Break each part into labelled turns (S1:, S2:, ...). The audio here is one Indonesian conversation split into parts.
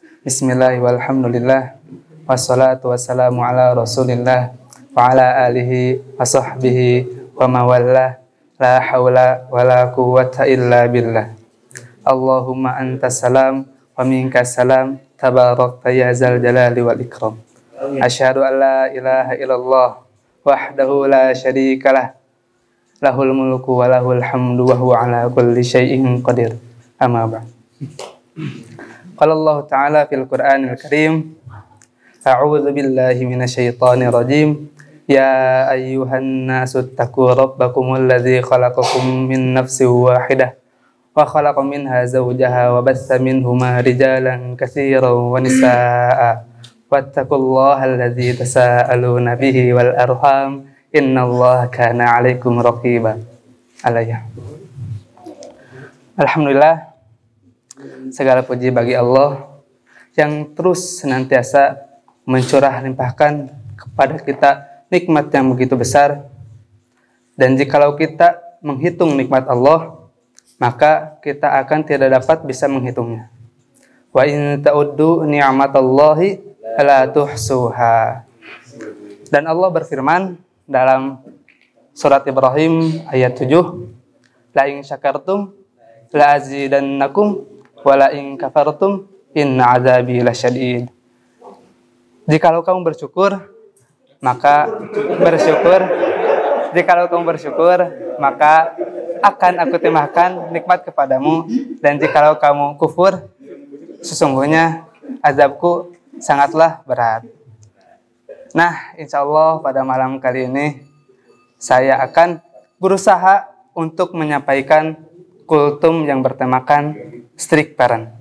S1: Bismillah walhamdulillah wassalatu wassalamu ala rasulillah wa ala alihi wa sahbihi wa mawallah la hawla wa la quwwata illa billah. Allahumma antas salam wa minkas salam tabarakta ya zal jalali wal ikram. Asyhadu an la ilaha illallah wahdahu la syarikalah lahul mulku wa lahul hamdu wa huwa ala kulli syai'in qadir. Amma ba'd. Qala Allah Ta'ala fil Qur'anil Karim, a'udzu billahi minasyaitonir rajim. Ya ayyuhan nasu taqu rabbakumul ladzi khalaqakum min nafsin wahidah wa khalaqa minha zawjaha wa bassa minhuma rijalan katsiran wa nisaa'a wattaqullaha alladzi tasaaluna bihi wal arham innallaha kana 'alaikum raqiba. Alayya. Alhamdulillah, segala puji bagi Allah yang terus senantiasa mencurah limpahkan kepada kita nikmat yang begitu besar. Dan jikalau kita menghitung nikmat Allah, maka kita akan tidak dapat bisa menghitungnya. Wa in ta'uddu ni'matallahi la tuhsuha. Dan Allah berfirman dalam surat Ibrahim ayat 7, la in syakartum la azidannakum wa la in kafartum inna azabi lasyadid. Jikalau kamu bersyukur, maka akan aku tambahkan nikmat kepadamu, dan jikalau kamu kufur, sesungguhnya azabku sangatlah berat. Nah, insya Allah pada malam kali ini saya akan berusaha untuk menyampaikan kultum yang bertemakan strict parent.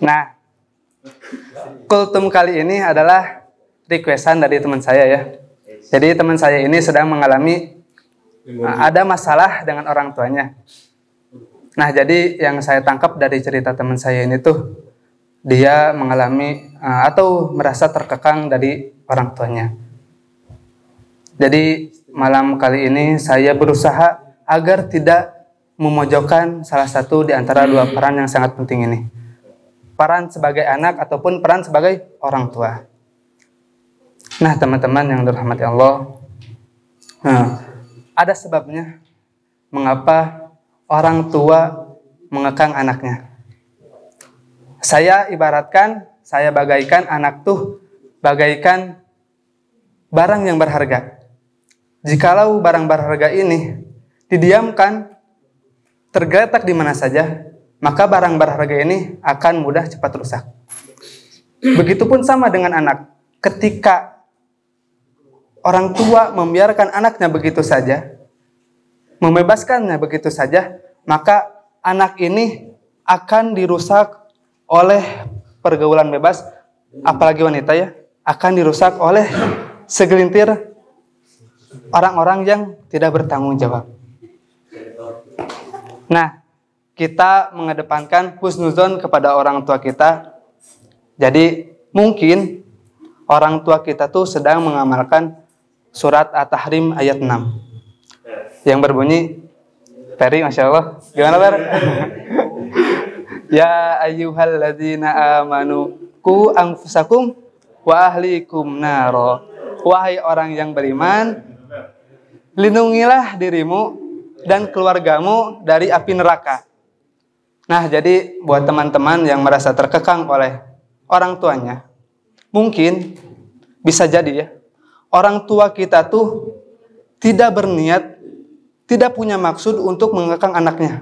S1: Nah, kultum kali ini adalah requestan dari teman saya ya. Jadi teman saya ini sedang mengalami ada masalah dengan orang tuanya. Nah, jadi yang saya tangkap dari cerita teman saya ini tuh, dia mengalami atau merasa terkekang dari orang tuanya. Jadi malam kali ini saya berusaha agar tidak memojokkan salah satu di antara dua peran yang sangat penting ini. Peran sebagai anak ataupun peran sebagai orang tua. Nah, teman-teman yang dirahmati Allah, ada sebabnya mengapa orang tua mengekang anaknya. Saya ibaratkan, saya bagaikan anak tuh bagaikan barang yang berharga. Jikalau barang berharga ini didiamkan, tergeletak di mana saja, maka barang berharga ini akan mudah cepat rusak. Begitupun sama dengan anak. Ketika orang tua membiarkan anaknya begitu saja, membebaskannya begitu saja, maka anak ini akan dirusak oleh pergaulan bebas, apalagi wanita ya, akan dirusak oleh segelintir orang-orang yang tidak bertanggung jawab. Nah, kita mengedepankan husnuzon kepada orang tua kita. Jadi mungkin orang tua kita tuh sedang mengamalkan surat At-Tahrim ayat 6 yang berbunyi, Peri, Masya Allah, gimana Fer? Ya ayyuhalladzina amanu ku anfusakum wa ahlikum naro. Wahai orang yang beriman, lindungilah dirimu dan keluargamu dari api neraka. Nah, jadi buat teman-teman yang merasa terkekang oleh orang tuanya, mungkin bisa jadi ya, orang tua kita tuh tidak berniat, tidak punya maksud untuk mengekang anaknya.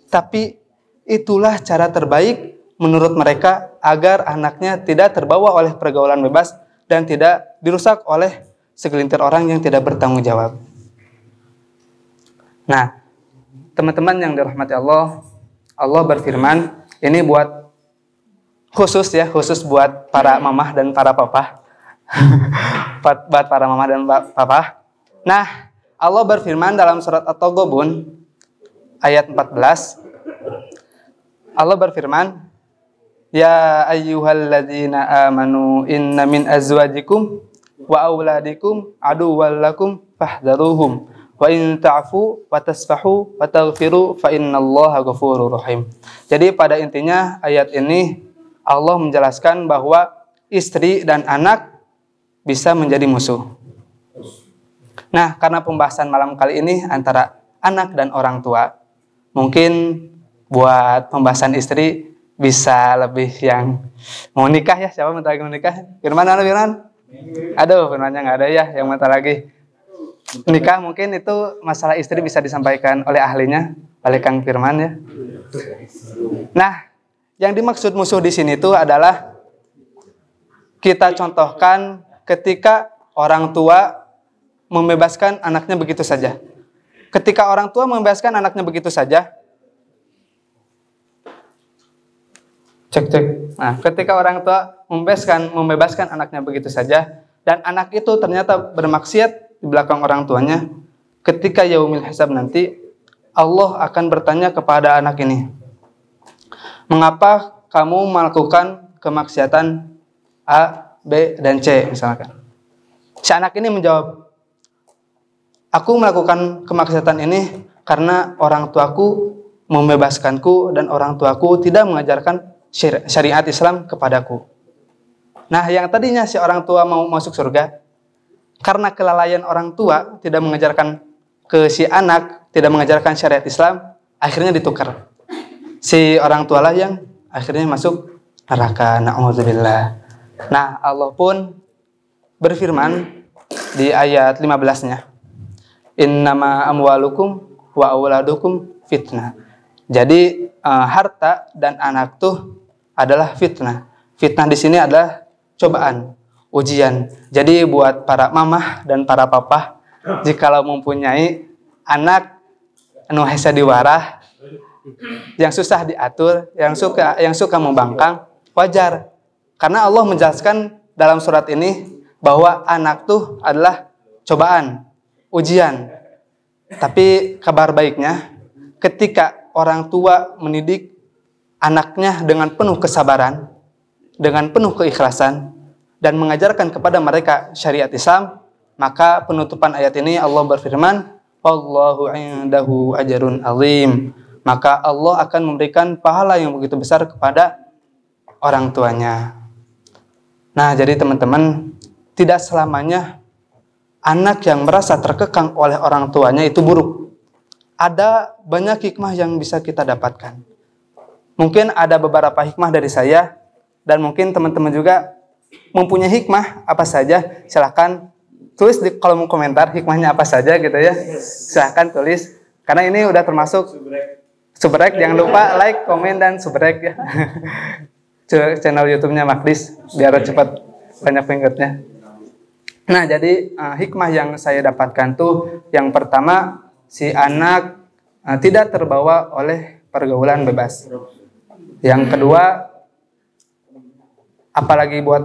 S1: Tapi itulah cara terbaik menurut mereka agar anaknya tidak terbawa oleh pergaulan bebas dan tidak dirusak oleh segelintir orang yang tidak bertanggung jawab. Nah, teman-teman yang dirahmati Allah, Allah berfirman, ini buat khusus buat para mamah dan para papa. Buat para mamah dan papa. Nah, Allah berfirman dalam surat At-Taghabun ayat 14. Allah berfirman, ya ayyuhalladzina amanu inna min azwajikum wa auladikum aduwwal lakum fahdharuhum wa in ta'fu wa tasfahu wa taghfiru fa innallaha ghafurur rahim. Jadi pada intinya ayat ini Allah menjelaskan bahwa istri dan anak bisa menjadi musuh. Nah, karena pembahasan malam kali ini antara anak dan orang tua, mungkin buat pembahasan istri bisa lebih yang mau nikah ya. Siapa bentar lagi mau nikah? Firman, halo Firman? Aduh, Firmannya nggak ada ya, yang bentar lagi nikah. Mungkin itu masalah istri bisa disampaikan oleh ahlinya, oleh Kang Firman ya. Nah, yang dimaksud musuh di sini itu adalah kita contohkan ketika orang tua membebaskan anaknya begitu saja. Ketika orang tua membebaskan anaknya begitu saja, cek. Nah, ketika orang tua membebaskan anaknya begitu saja, dan anak itu ternyata bermaksiat di belakang orang tuanya, ketika yaumil hisab nanti, Allah akan bertanya kepada anak ini, mengapa kamu melakukan kemaksiatan A, B, dan C misalkan. Si anak ini menjawab, aku melakukan kemaksiatan ini karena orang tuaku membebaskanku dan orang tuaku tidak mengajarkan syariat Islam kepadaku. Nah, yang tadinya si orang tua mau masuk surga, karena kelalaian orang tua tidak mengajarkan ke si anak, tidak mengajarkan syariat Islam, akhirnya ditukar. Si orang tua lah yang akhirnya masuk neraka. Na'udzubillah. Nah, Allah pun berfirman di ayat 15-nya, innama amwalukum wa auladukum fitnah. Jadi harta dan anak tuh adalah fitnah. Fitnah di sini adalah cobaan, ujian. Jadi buat para mamah dan para papa, jikalau mempunyai anak anu hese diwarah, yang susah diatur, yang suka membangkang, wajar. Karena Allah menjelaskan dalam surat ini bahwa anak tuh adalah cobaan, ujian. Tapi kabar baiknya, ketika orang tua mendidik anaknya dengan penuh kesabaran, dengan penuh keikhlasan, dan mengajarkan kepada mereka syariat Islam, maka penutupan ayat ini Allah berfirman, wallahu indahu ajrun azim. Maka Allah akan memberikan pahala yang begitu besar kepada orang tuanya. Nah, jadi teman-teman, tidak selamanya anak yang merasa terkekang oleh orang tuanya itu buruk. Ada banyak hikmah yang bisa kita dapatkan. Mungkin ada beberapa hikmah dari saya, dan mungkin teman-teman juga mempunyai hikmah apa saja. Silahkan tulis di kolom komentar hikmahnya apa saja gitu ya. Silahkan tulis, karena ini udah termasuk subrek. Jangan lupa like, komen, dan subrek ya. Channel YouTube-nya Makdis biar cepat banyak pengikutnya. Nah, jadi hikmah yang saya dapatkan tuh yang pertama, si anak tidak terbawa oleh pergaulan bebas. Yang kedua, apalagi buat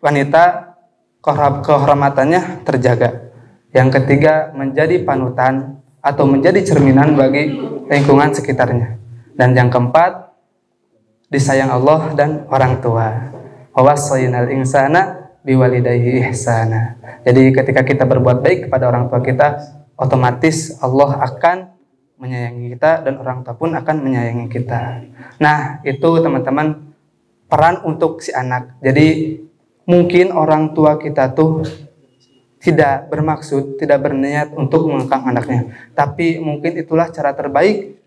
S1: wanita, kehormatannya terjaga. Yang ketiga, menjadi panutan atau menjadi cerminan bagi lingkungan sekitarnya. Dan yang keempat, disayang Allah dan orang tua. Wa wassaynal insana biwalidayhi ihsana. Jadi ketika kita berbuat baik kepada orang tua kita, otomatis Allah akan menyayangi kita dan orang tua pun akan menyayangi kita. Nah, itu teman-teman peran untuk si anak. Jadi mungkin orang tua kita tuh tidak bermaksud, tidak berniat untuk mengekang anaknya. Tapi mungkin itulah cara terbaik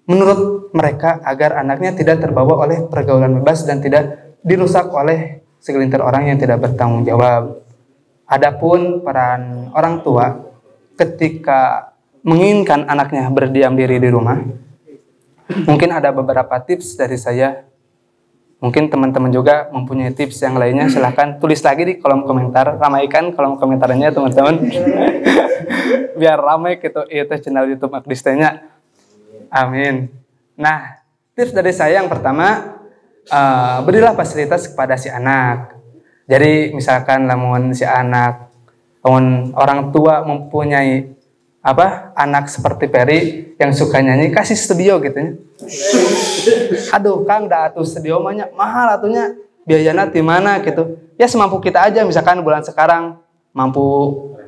S1: menurut mereka agar anaknya tidak terbawa oleh pergaulan bebas dan tidak dirusak oleh segelintir orang yang tidak bertanggung jawab. Adapun peran orang tua ketika menginginkan anaknya berdiam diri di rumah, mungkin ada beberapa tips dari saya. Mungkin teman-teman juga mempunyai tips yang lainnya, silahkan tulis lagi di kolom komentar. Ramaikan kolom komentarnya teman-teman. Biar ramai gitu itu channel YouTube Makdis-nya. Amin. Nah, tips dari saya yang pertama, berilah fasilitas kepada si anak. Jadi misalkan lamun si anak, lamun orang tua mempunyai anak seperti Peri yang suka nyanyi, kasih studio gitu ya. Aduh Kang, dah atuh studio banyak mahal atunya, biayanya di mana gitu. Ya semampu kita aja, misalkan bulan sekarang mampu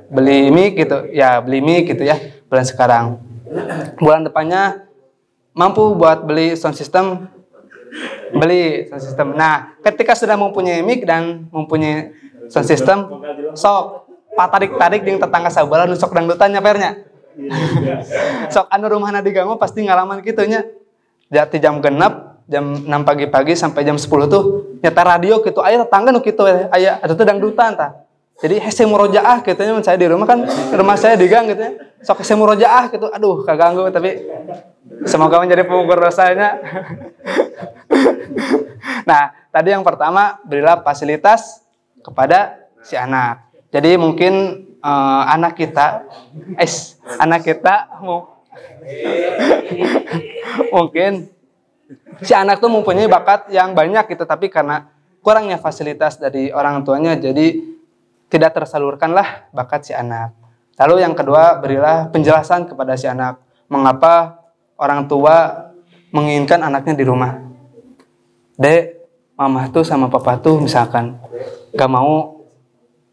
S1: beli mic gitu, ya beli mic gitu ya bulan sekarang. Bulan depannya mampu buat beli sound system, Beli sound system. Nah, ketika sudah mempunyai mic dan mempunyai sound system, sok patarik-tarik jeung tetangga sabelah nu sok dangdutan nyapernya. Sok anu rumahna diganggu pasti ngalaman kitu nya. Jati jam genep, jam 6 pagi-pagi sampai jam 10 tuh nyata radio gitu. Aya tetangga nu kitu aya atuh dangdutan tah. Jadi hese murojaah gitu nya, saya di rumah kan rumah saya di gang gitu ya. Sok hese murojaah gitu. Aduh, kaganggu tapi semoga menjadi pengukur dosanya. Nah, tadi yang pertama berilah fasilitas kepada si anak. Jadi mungkin anak kita mungkin si anak tuh mempunyai bakat yang banyak gitu, tapi karena kurangnya fasilitas dari orang tuanya jadi tidak tersalurkanlah bakat si anak. Lalu yang kedua, berilah penjelasan kepada si anak mengapa orang tua menginginkan anaknya di rumah. Dek, mama tuh sama papa tuh misalkan gak mau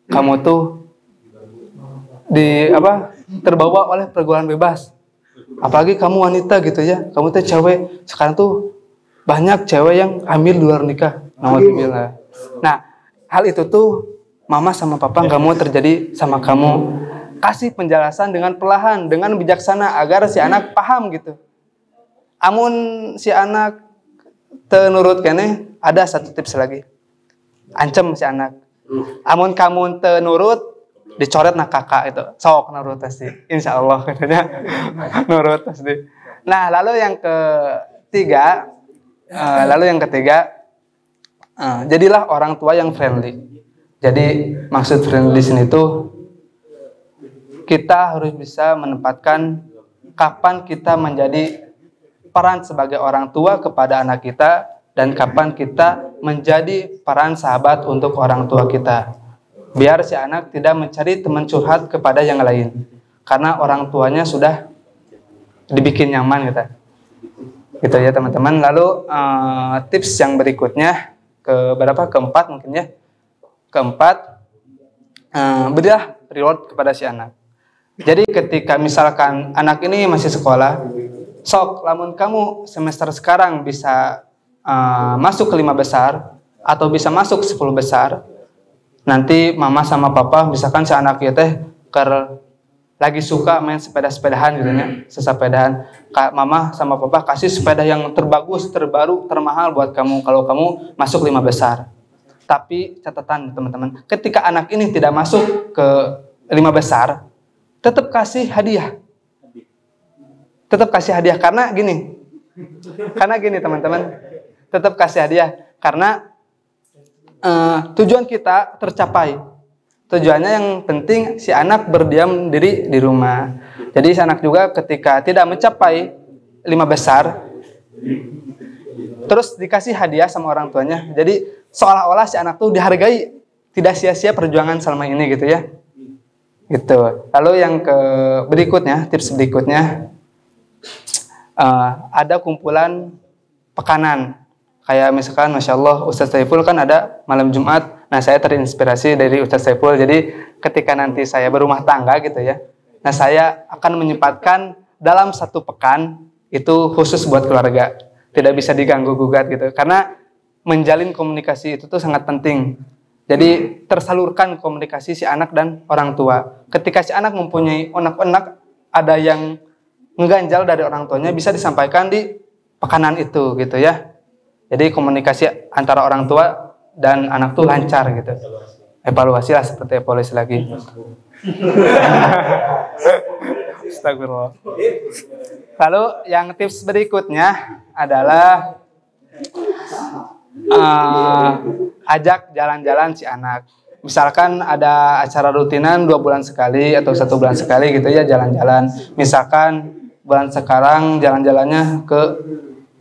S1: kamu tuh terbawa oleh pergaulan bebas. Apalagi kamu wanita gitu ya, kamu tuh cewek. Sekarang tuh banyak cewek yang hamil di luar nikah. Nah, hal itu tuh mama sama papa gak mau terjadi sama kamu. Kasih penjelasan dengan perlahan, dengan bijaksana agar si anak paham gitu. Amun si anak tenurut kene, ada satu tips lagi. Ancam si anak. Amun kamu tenurut, dicoret nak kakak itu. Sok nurut pasti. Insya Allah katanya nurut pasti. Nah, lalu yang ketiga, jadilah orang tua yang friendly. Jadi maksud friendly di sini tuh kita harus bisa menempatkan kapan kita menjadi peran sebagai orang tua kepada anak kita dan kapan kita menjadi peran sahabat untuk orang tua kita. Biar si anak tidak mencari teman curhat kepada yang lain karena orang tuanya sudah dibikin nyaman gitu. Gitu ya teman-teman. Lalu tips yang berikutnya keempat mungkin ya. Keempat, berilah reward kepada si anak. Jadi ketika misalkan anak ini masih sekolah, sok lamun kamu semester sekarang bisa masuk ke 5 besar atau bisa masuk 10 besar, nanti mama sama papa misalkan si anak itu lagi suka main sepeda-sepedahan gitu ya, sesepedahan. Mama sama papa kasih sepeda yang terbagus, terbaru, termahal buat kamu kalau kamu masuk 5 besar. Tapi catatan teman-teman, ketika anak ini tidak masuk ke 5 besar, tetap kasih hadiah. Tetap kasih hadiah karena gini teman-teman, tetap kasih hadiah karena tujuan kita tercapai. Tujuannya yang penting si anak berdiam diri di rumah. Jadi si anak juga ketika tidak mencapai 5 besar, terus dikasih hadiah sama orang tuanya. Jadi seolah-olah si anak tuh dihargai, tidak sia-sia perjuangan selama ini gitu ya. Gitu. Lalu yang tips berikutnya, ada kumpulan pekanan. Kayak misalkan Masya Allah Ustaz Saiful kan ada malam Jumat. Nah saya terinspirasi dari Ustaz Saiful. Jadi ketika nanti saya berumah tangga gitu ya, nah saya akan menyempatkan dalam 1 pekan itu khusus buat keluarga. Tidak bisa diganggu-gugat gitu. Karena menjalin komunikasi itu tuh sangat penting. Jadi tersalurkan komunikasi si anak dan orang tua. Ketika si anak mempunyai unek-unek, ada yang ngeganjal dari orang tuanya, bisa disampaikan di pekanan itu gitu ya. Jadi komunikasi antara orang tua dan anak tuh lancar gitu. Evaluasi lah seperti evaluasi lagi. Astagfirullah. Lalu yang tips berikutnya adalah ajak jalan-jalan si anak. Misalkan ada acara rutinan 2 bulan sekali atau 1 bulan sekali gitu ya jalan-jalan. Misalkan bulan sekarang jalan-jalannya ke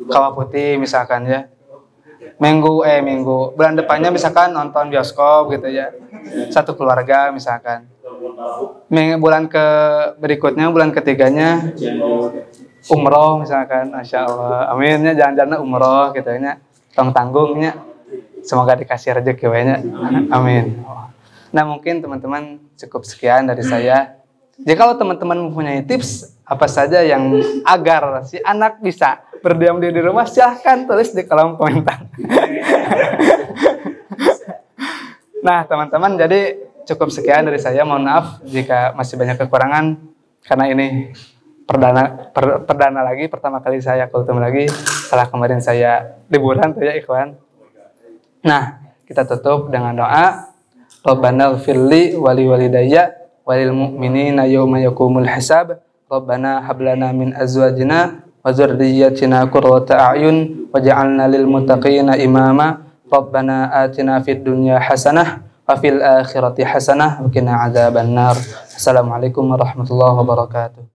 S1: Kawah Putih misalkan ya. Minggu bulan depannya misalkan nonton bioskop gitu ya. 1 keluarga misalkan. Bulan berikutnya bulan ketiganya umroh misalkan. Masya Allah. Aminnya jalan-jalan umroh gitu ya. Tanggungnya. Semoga dikasih rezeki we-nya. Amin. Nah, mungkin teman-teman cukup sekian dari saya. Jika kalau teman-teman mempunyai tips apa saja yang agar si anak bisa berdiam diri di rumah, silahkan tulis di kolom komentar. Nah teman-teman, jadi cukup sekian dari saya. Mohon maaf jika masih banyak kekurangan, karena ini perdana lagi, pertama kali saya kultum lagi setelah kemarin saya liburan tuh ya ikhwan. Nah kita tutup dengan doa. Rabbana ighfirli wali walidayya walil mu'minina yawma yaqumul hisab. Rabbana hablana min azwajina wa dzurriyyatina qurrata a'yun waj'alna lil muttaqina imama. Rabbana atina fid dunya hasanah wa fil akhirati hasanah wa qina adzabannar. Assalamualaikum warahmatullahi wabarakatuh.